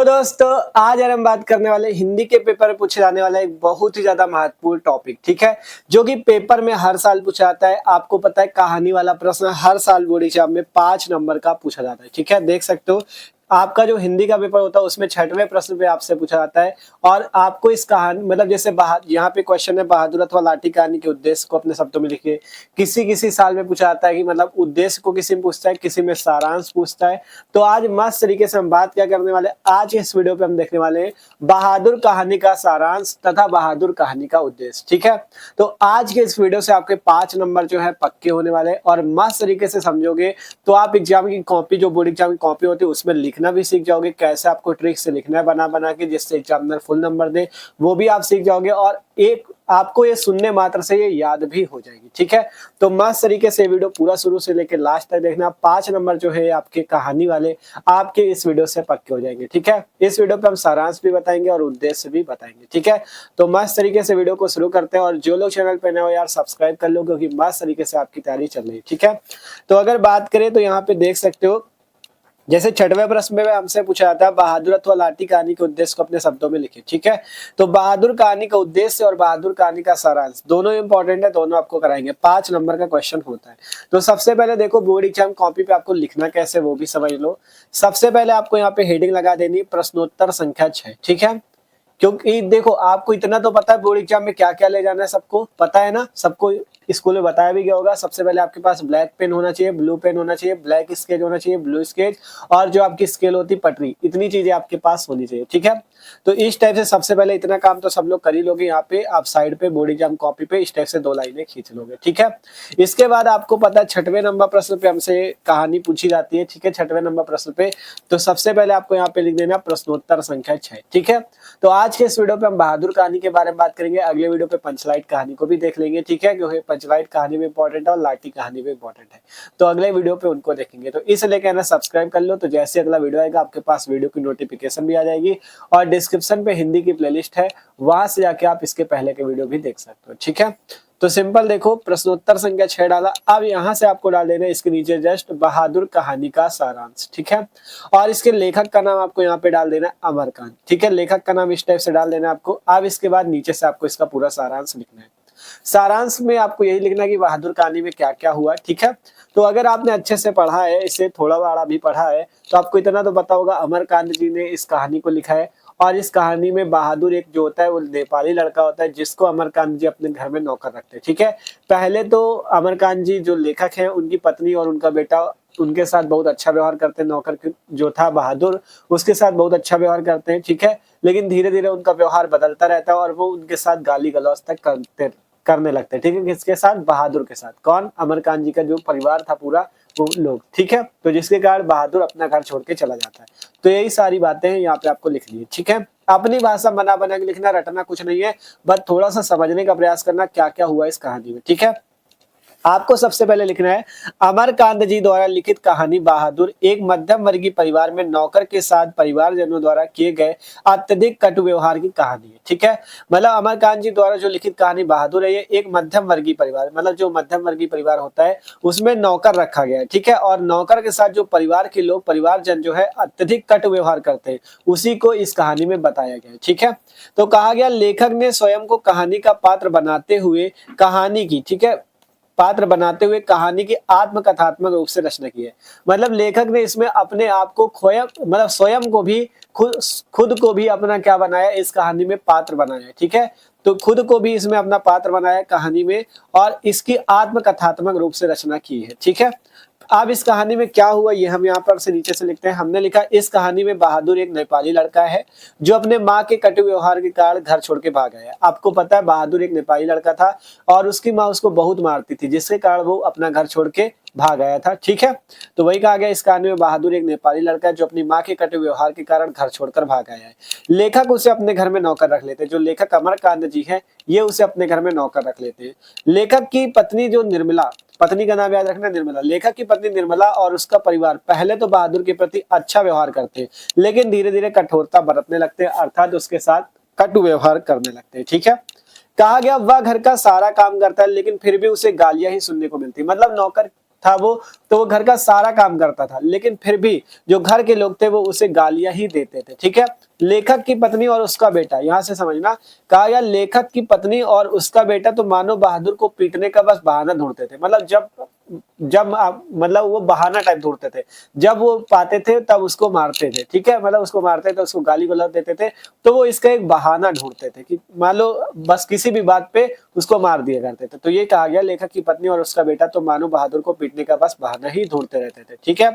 तो दोस्तों आज यार हम बात करने वाले हिंदी के पेपर में पूछे जाने वाला एक बहुत ही ज्यादा महत्वपूर्ण टॉपिक, ठीक है, जो कि पेपर में हर साल पूछा जाता है। आपको पता है कहानी वाला प्रश्न हर साल बोर्ड एग्जाम में 5 नंबर का पूछा जाता है, ठीक है। देख सकते हो आपका जो हिंदी का पेपर होता है उसमें 6वें प्रश्न पे आपसे पूछा जाता है और आपको इस कहानी मतलब जैसे यहाँ पे क्वेश्चन है बहादुर अथवा लाठी कहानी के उद्देश्य को अपने शब्दों में लिखिए। किसी किसी साल में पूछा जाता है कि मतलब उद्देश्य को किसी में पूछता है, किसी में सारांश पूछता है। तो आज मस्त तरीके से हम बात क्या करने वाले, आज इस वीडियो पे हम देखने वाले हैं बहादुर कहानी का सारांश तथा बहादुर कहानी का उद्देश्य, ठीक है। तो आज के इस वीडियो से आपके 5 नंबर जो है पक्के होने वाले हैं और मस्त तरीके से समझोगे तो आप एग्जाम की कॉपी, जो बोर्ड एग्जाम की कॉपी होती है उसमें लिखना भी सीख जाओगे, कैसे आपको ट्रिक से लिखना है बना बना के जिससे एग्जामिनर फुल नंबर दे, वो भी आप सीख जाओगे और एक आपको ये सुनने मात्र से ये याद भी हो जाएगी, ठीक है। तो मस्त तरीके से वीडियो पूरा शुरू से लेकर लास्ट तक देखना। 5 नंबर जो है आपके कहानी वाले आपके इस वीडियो से पक्के हो जाएंगे, ठीक है। इस वीडियो पे हम सारांश भी बताएंगे और उद्देश्य भी बताएंगे, ठीक है। तो मस्त तरीके से वीडियो को शुरू करते हैं और जो लोग चैनल पे नए हो यार सब्सक्राइब कर लो क्योंकि मस्त तरीके से आपकी तैयारी चल रही है, ठीक है। तो अगर बात करें तो यहाँ पे देख सकते हो जैसे 6वें प्रश्न में हमसे पूछा जाता है बहादुर अथवा लाठी कहानी के उद्देश्य को अपने शब्दों में लिखिए, ठीक है। तो बहादुर कहानी का उद्देश्य और बहादुर कहानी का सारांश दोनों इंपॉर्टेंट है, दोनों आपको कराएंगे। 5 नंबर का क्वेश्चन होता है। तो सबसे पहले देखो बोर्ड एग्जाम कॉपी पे आपको लिखना कैसे वो भी समझ लो। सबसे पहले आपको यहाँ पे हेडिंग लगा देनी प्रश्नोत्तर संख्या 6, ठीक है। क्योंकि देखो आपको इतना तो पता है बोर्ड एग्जाम में क्या क्या ले जाना है, सबको पता है ना, सबको स्कूल में बताया भी गया होगा। सबसे पहले आपके पास ब्लैक पेन होना चाहिए, ब्लू पेन होना चाहिए, ब्लैक स्केच होना चाहिए, ब्लू स्केच और जो आपकी स्केल होती है पटरी, इतनी चीजें आपके पास होनी चाहिए, ठीक है। तो इस टाइप से सबसे पहले इतना काम तो सब लोग कर ही लोगे। यहाँ पे आप साइड पे बोर्ड एग्जाम कॉपी पे इस टाइप से 2 लाइनें खींच लोगे, ठीक है। इसके बाद आपको पता है 6वें नंबर प्रश्न पे हमसे कहानी पूछी जाती है, ठीक है। 6वें नंबर प्रश्न पे तो सबसे पहले आपको यहाँ पे लिख देना प्रश्नोत्तर संख्या 6, ठीक है। तो आज के इस वीडियो पे हम बहादुर कहानी के बारे में बात करेंगे, अगले वीडियो पे पंचलाइट कहानी को भी देख लेंगे, ठीक है, क्योंकि पंचलाइट कहानी में इंपॉर्टेंट है और लाठी कहानी भी इंपॉर्टेंट है। तो अगले वीडियो पे उनको देखेंगे। तो इसलिए कहना सब्सक्राइब कर लो, तो जैसे अगला वीडियो आएगा आपके पास वीडियो की नोटिफिकेशन भी आ जाएगी और डिस्क्रिप्शन पे हिंदी की प्लेलिस्ट है, वहां से जाके आप इसके पहले के वीडियो भी देख सकते हो, ठीक है। तो सिंपल देखो प्रश्नोत्तर संख्या 6 डाला, अब यहाँ से आपको डाल देना इसके नीचे जस्ट बहादुर कहानी का सारांश, ठीक है। और इसके लेखक का नाम आपको यहाँ पे डाल देना अमरकांत, ठीक है। लेखक का नाम इस टाइप से डाल देना आपको। अब इसके बाद नीचे से आपको इसका पूरा सारांश लिखना है। सारांश में आपको यही लिखना है कि बहादुर कहानी में क्या क्या हुआ, ठीक है। तो अगर आपने अच्छे से पढ़ा है, इसे थोड़ा बड़ा भी पढ़ा है, तो आपको इतना तो पता होगा अमरकांत जी ने इस कहानी को लिखा है और इस कहानी में बहादुर एक जो होता है वो नेपाली लड़का होता है जिसको अमरकांत जी अपने घर में नौकर रखते हैं, ठीक है। पहले तो अमरकांत जी जो लेखक हैं उनकी पत्नी और उनका बेटा उनके साथ बहुत अच्छा व्यवहार करते हैं, नौकर जो था बहादुर उसके साथ बहुत अच्छा व्यवहार करते हैं, ठीक है। लेकिन धीरे धीरे उनका व्यवहार बदलता रहता है और वो उनके साथ गाली गलौज तक करने लगते हैं, ठीक है। किसके साथ? बहादुर के साथ। कौन? अमरकांत जी का जो परिवार था पूरा वो लोग, ठीक है। तो जिसके कारण बहादुर अपना घर छोड़ के चला जाता है। तो यही सारी बातें हैं यहाँ पे आपको लिखनी है, ठीक है। अपनी भाषा बना बना के लिखना, रटना कुछ नहीं है, बस थोड़ा सा समझने का प्रयास करना क्या क्या हुआ इस कहानी में, ठीक है। आपको सबसे पहले लिखना है अमरकांत जी द्वारा लिखित कहानी बहादुर एक मध्यम वर्गीय परिवार में नौकर के साथ परिवारजनों द्वारा किए गए अत्यधिक कटु व्यवहार की कहानी है, ठीक है। मतलब अमरकांत जी द्वारा जो लिखित कहानी बहादुर है ये एक मध्यम वर्गीय परिवार, मतलब जो मध्यम वर्गीय परिवार होता है उसमें नौकर रखा गया है, ठीक है। और नौकर के साथ जो परिवार के लोग परिवारजन जो है अत्यधिक कटु व्यवहार करते हैं उसी को इस कहानी में बताया गया है, ठीक है। तो कहा गया लेखक ने स्वयं को कहानी का पात्र बनाते हुए कहानी की, ठीक है, पात्र बनाते हुए कहानी की आत्मकथात्मक रूप से रचना की है। मतलब लेखक ने इसमें अपने आप को खोया, मतलब स्वयं को भी खुद को भी अपना क्या बनाया, इस कहानी में पात्र बनाया है, ठीक है। तो खुद को भी इसमें अपना पात्र बनाया कहानी में और इसकी आत्मकथात्मक रूप से रचना की है, ठीक है। अब इस कहानी में क्या हुआ ये हम यहाँ पर से नीचे से लिखते हैं। हमने लिखा इस कहानी में बहादुर एक नेपाली लड़का है जो अपने माँ के कटु व्यवहार के कारण घर छोड़ के भाग गया। आपको पता है बहादुर एक नेपाली लड़का था और उसकी माँ उसको बहुत मारती थी जिसके कारण वो अपना घर छोड़ के भाग आया था, ठीक है। तो वही कहा गया इस कहानी में बहादुर एक नेपाली लड़का है जो अपनी माँ के कटु व्यवहार के कारण घर छोड़कर भाग आया है। लेखक उसे अपने घर में नौकर रख लेते हैं, जो लेखक अमरकांत जी है ये उसे अपने घर में नौकर रख लेते हैं। लेखक की पत्नी जो निर्मला, पत्नी का नाम याद रखना निर्मला, लेखक की पत्नी निर्मला और उसका परिवार पहले तो बहादुर के प्रति अच्छा व्यवहार करते हैं लेकिन धीरे धीरे कठोरता बरतने लगते हैं, अर्थात उसके साथ कटु व्यवहार करने लगते हैं, ठीक है। कहा गया वह घर का सारा काम करता है लेकिन फिर भी उसे गालियां ही सुनने को मिलती, मतलब नौकर था वो, तो वो घर का सारा काम करता था, लेकिन फिर भी जो घर के लोग थे वो उसे गालियां ही देते थे। ठीक है, लेखक की पत्नी और उसका बेटा, यहां से समझना, कहा गया लेखक की पत्नी और उसका बेटा तो मानो बहादुर को पीटने का बस बहाना ढूंढते थे। मतलब जब जब आप मतलब वो बहाना टाइप ढूंढते थे, जब वो पाते थे तब उसको मारते थे। ठीक है, मतलब उसको मारते थे, उसको गाली गलौज देते थे, तो वो इसका एक बहाना ढूंढते थे कि मान लो बस किसी भी बात पे उसको मार दिया करते थे। तो ये कहा गया लेखक की पत्नी और उसका बेटा तो मानो बहादुर को पीटने का बस बहाना ही ढूंढते रहते थे। ठीक है,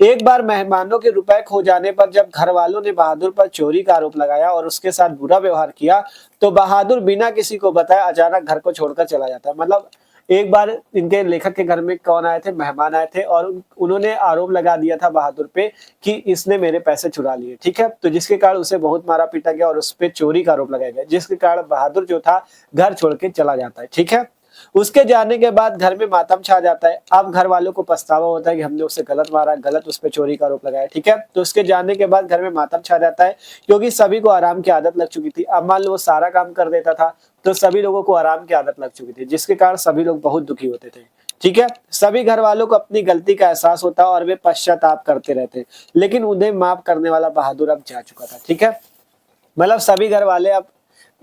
एक बार मेहमानों के रुपए खो जाने पर जब घर वालों ने बहादुर पर चोरी का आरोप लगाया और उसके साथ बुरा व्यवहार किया, तो बहादुर बिना किसी को बताए अचानक घर को छोड़कर चला जाता। मतलब एक बार इनके लेखक के घर में कौन आए थे, मेहमान आए थे, और उन्होंने आरोप लगा दिया था बहादुर पे कि इसने मेरे पैसे चुरा लिए। ठीक है, तो जिसके कारण उसे बहुत मारा पीटा गया और उस पे चोरी का आरोप लगाया गया, जिसके कारण बहादुर जो था घर छोड़ के चला जाता है। ठीक है, उसके जाने के बाद घर में मातम छा जाता है। अब घर वालों को पछतावा होता है कि हमने उसे गलत मारा, गलत उस पर चोरी का आरोप लगाया। ठीक है, तो उसके जाने के बाद घर में मातम छा जाता है, क्योंकि सभी को आराम की आदत लग चुकी थी। अब मान लो वो सारा काम कर देता था, तो सभी लोगों को आराम की आदत लग चुकी थी, जिसके कारण सभी लोग बहुत दुखी होते थे। ठीक है, सभी घर वालों को अपनी गलती का एहसास होता और वे पश्चाताप करते रहते, लेकिन उन्हें माफ करने वाला बहादुर अब जा चुका था। ठीक है, मतलब सभी घर वाले अब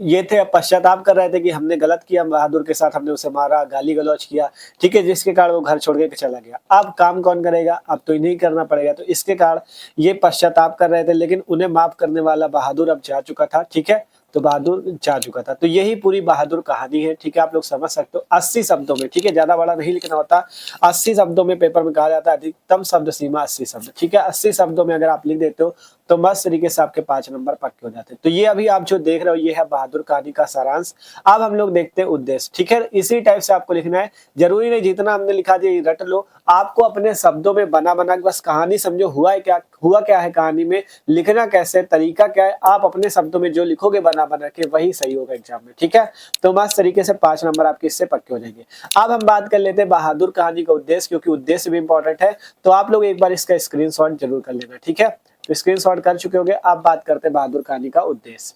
ये थे, अब पश्चाताप कर रहे थे कि हमने गलत किया बहादुर के साथ, हमने उसे मारा, गाली गलौज किया। ठीक है, जिसके कारण वो घर छोड़ के चला गया। अब काम कौन करेगा, अब तो इन्हें करना पड़ेगा, तो इसके कारण ये पश्चाताप कर रहे थे, लेकिन उन्हें माफ करने वाला बहादुर अब जा चुका था। ठीक है, तो बहादुर जा चुका था। तो यही पूरी बहादुर कहानी है। ठीक है, आप लोग समझ सकते हो 80 शब्दों में। ठीक है, ज्यादा बड़ा नहीं लिखना होता, 80 शब्दों में पेपर में कहा जाता है अधिकतम शब्द सीमा 80 शब्द। ठीक है, 80 शब्दों में अगर आप लिख देते हो तो मस्त तरीके से आपके 5 नंबर पक्के हो जाते हैं। तो ये अभी आप जो देख रहे हो ये है बहादुर कहानी का सारांश। अब हम लोग देखते हैं उद्देश्य। ठीक है, इसी टाइप से आपको लिखना है, जरूरी नहीं जितना हमने लिखा दिया रट लो, आपको अपने शब्दों में बना बना के बस कहानी समझो, हुआ क्या है कहानी में, लिखना कैसे, तरीका क्या है, आप अपने शब्दों में जो लिखोगे बना बना के वही सही होगा एग्जाम में। ठीक है, तो मस्त तरीके से 5 नंबर आपके इससे पक्के हो जाएंगे। अब हम बात कर लेते हैं बहादुर कहानी का उद्देश्य, क्योंकि उद्देश्य भी इंपॉर्टेंट है। तो आप लोग एक बार इसका स्क्रीनशॉट जरूर कर लेना। ठीक है, तो स्क्रीनशॉट कर चुके होंगे। अब बात करते हैं बहादुर कहानी का उद्देश्य।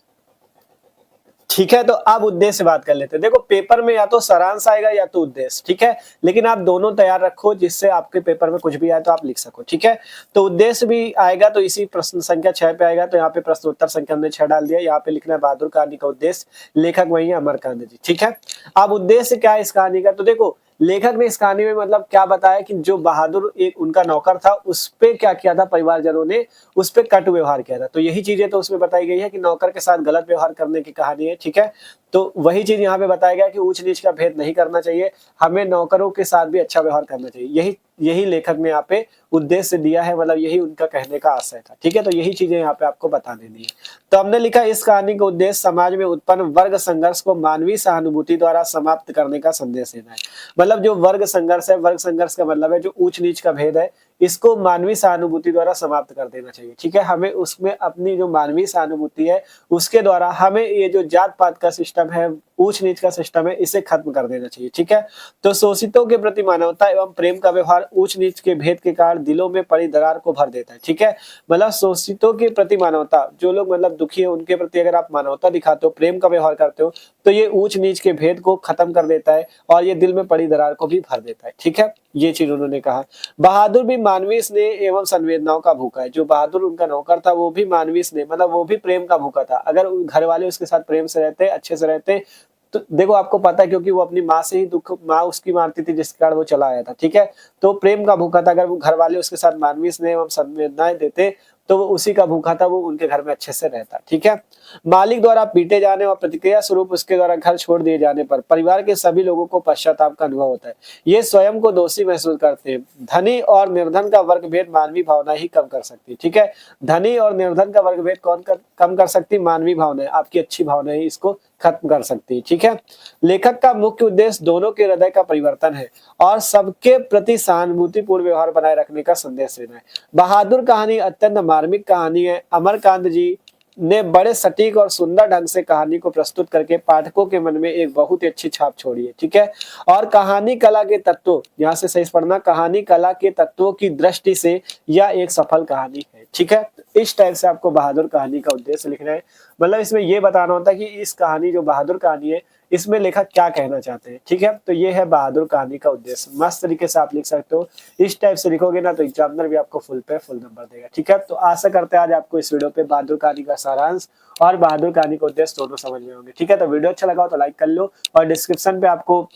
ठीक है, तो अब उद्देश्य से बात कर लेते हैं। देखो पेपर में या तो सारांश आएगा या तो उद्देश्य। ठीक है, लेकिन आप दोनों तैयार रखो, जिससे आपके पेपर में कुछ भी आए तो आप लिख सको। ठीक है, तो उद्देश्य भी आएगा तो इसी प्रश्न संख्या 6 पे आएगा। तो यहाँ पे प्रश्न उत्तर संख्या हमने 6 डाल दिया। यहाँ पे लिखना है बहादुर कहानी का उद्देश्य, लेखक वही है अमरकांत जी। ठीक है, अब उद्देश्य क्या है इस कहानी का, तो देखो लेखक ने इस कहानी में मतलब क्या बताया कि जो बहादुर एक उनका नौकर था, उस पे क्या किया था परिवारजनों ने, उस पे कट व्यवहार किया था। तो यही चीजें तो उसमें बताई गई है कि नौकर के साथ गलत व्यवहार करने की कहानी है। ठीक है, तो वही चीज यहाँ पे बताया गया कि ऊंच नीच का भेद नहीं करना चाहिए, हमें नौकरों के साथ भी अच्छा व्यवहार करना चाहिए। यही लेखक ने यहाँ पे उद्देश्य दिया है, मतलब यही उनका कहने का आशय था। ठीक है, तो यही चीजें यहाँ पे आपको बता देनी है। तो हमने लिखा इस कहानी का उद्देश्य समाज में उत्पन्न वर्ग संघर्ष को मानवीय सहानुभूति द्वारा समाप्त करने का संदेश देना है। मतलब जो वर्ग संघर्ष है, वर्ग संघर्ष का मतलब है जो ऊंच नीच का भेद है, इसको मानवीय सहानुभूति द्वारा समाप्त कर देना चाहिए। ठीक है, हमें उसमें अपनी जो मानवीय सहानुभूति है उसके द्वारा हमें ये जो जात पात का सिस्टम है, ऊंच नीच का सिस्टम है, इसे खत्म कर देना चाहिए। ठीक है, तो शोषितों के प्रति मानवता एवं प्रेम का व्यवहार ऊंच नीच के भेद के कारण दिलों में पड़ी दरार को भर देता है। ठीक है, मतलब शोषितों के प्रति मानवता, जो लोग मतलब दुखी है उनके प्रति अगर आप मानवता दिखाते हो, प्रेम का व्यवहार करते हो, तो ये ऊंच नीच के भेद को खत्म कर देता है और ये दिल में पड़ी दरार को भी भर देता है। ठीक है, ये चीज उन्होंने कहा। बहादुर भी मानवीय स्नेह एवं संवेदनाओं का भूखा है। जो बहादुर उनका नौकर था वो भी मानवीय स्नेह मतलब वो भी प्रेम का भूखा था। अगर घर वाले उसके साथ प्रेम से रहते, अच्छे से रहते, तो देखो आपको पता है क्योंकि वो अपनी माँ से ही दुख, माँ उसकी मारती थी जिसके कारण वो चला आया था। ठीक है, तो प्रेम का भूखा था। अगर वो घर वाले उसके साथ मानवीय स्नेह एवं संवेदनाएं देते तो वो उसी का भूखा था, वो उनके घर में अच्छे से रहता। ठीक है, मालिक द्वारा पीटे जाने और प्रतिक्रिया स्वरूप उसके द्वारा घर छोड़ दिए जाने पर परिवार के सभी लोगों को पश्चाताप का अनुभव होता है। ये स्वयं को दोषी महसूस करते हैं। धनी और निर्धन का वर्ग भेद मानवीय भावना ही कम कर सकती है। ठीक है, धनी और निर्धन का वर्ग भेद कम कर सकती, मानवीय भावना, आपकी अच्छी भावना ही इसको खत्म कर सकती है। ठीक है, लेखक का मुख्य उद्देश्य दोनों के हृदय का परिवर्तन है और सबके प्रति सहानुभूतिपूर्ण व्यवहार बनाए रखने का संदेश देना है। बहादुर कहानी अत्यंत मार्मिक कहानी है। अमरकांत जी ने बड़े सटीक और सुंदर ढंग से कहानी को प्रस्तुत करके पाठकों के मन में एक बहुत ही अच्छी छाप छोड़ी है। ठीक है, और कहानी कला के तत्वों, यहाँ से सही पढ़ना, कहानी कला के तत्वों की दृष्टि से यह एक सफल कहानी है। ठीक है। तो इस टाइप से आपको बहादुर कहानी का उद्देश्य लिखना है, मतलब इसमें ये बताना होता है कि इस कहानी जो बहादुर कहानी है इसमें लेखक क्या कहना चाहते हैं, ठीक है। तो ये है बहादुर कहानी का उद्देश्य, मस्त तरीके से आप लिख सकते हो। इस टाइप से लिखोगे ना तो एग्जामिनर भी आपको फुल पे फुल नंबर देगा, ठीक है। तो आशा करते हैं आज आपको इस वीडियो पे बहादुर कहानी का सारांश और बहादुर कहानी का उद्देश्य दोनों समझ में होंगे, ठीक है। तो वीडियो अच्छा लगा हो तो लाइक कर लो, और डिस्क्रिप्शन पे आपको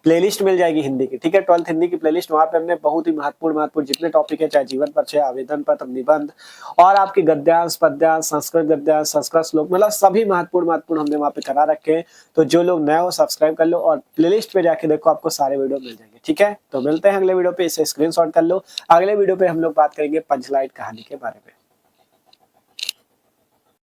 प्लेलिस्ट मिल जाएगी हिंदी की, ठीक है। 12th हिंदी की प्लेलिस्ट, वहां पे हमने बहुत ही महत्वपूर्ण जितने टॉपिक है, चाहे जीवन परिचय, आवेदन पत्र, निबंध और आपके गद्यांश, पद्यांश, संस्कृत गद्यांश, संस्कृत श्लोक, मतलब सभी महत्वपूर्ण हमने वहां पे करा रखे हैं। तो जो लोग नए हो सब्सक्राइब कर लो और प्लेलिस्ट पे जाके देखो, आपको सारे वीडियो मिल जाएंगे, ठीक है। तो मिलते हैं अगले वीडियो पे, इसे स्क्रीनशॉट कर लो। अगले वीडियो पे हम लोग बात करेंगे पंचलाइट कहानी के बारे में।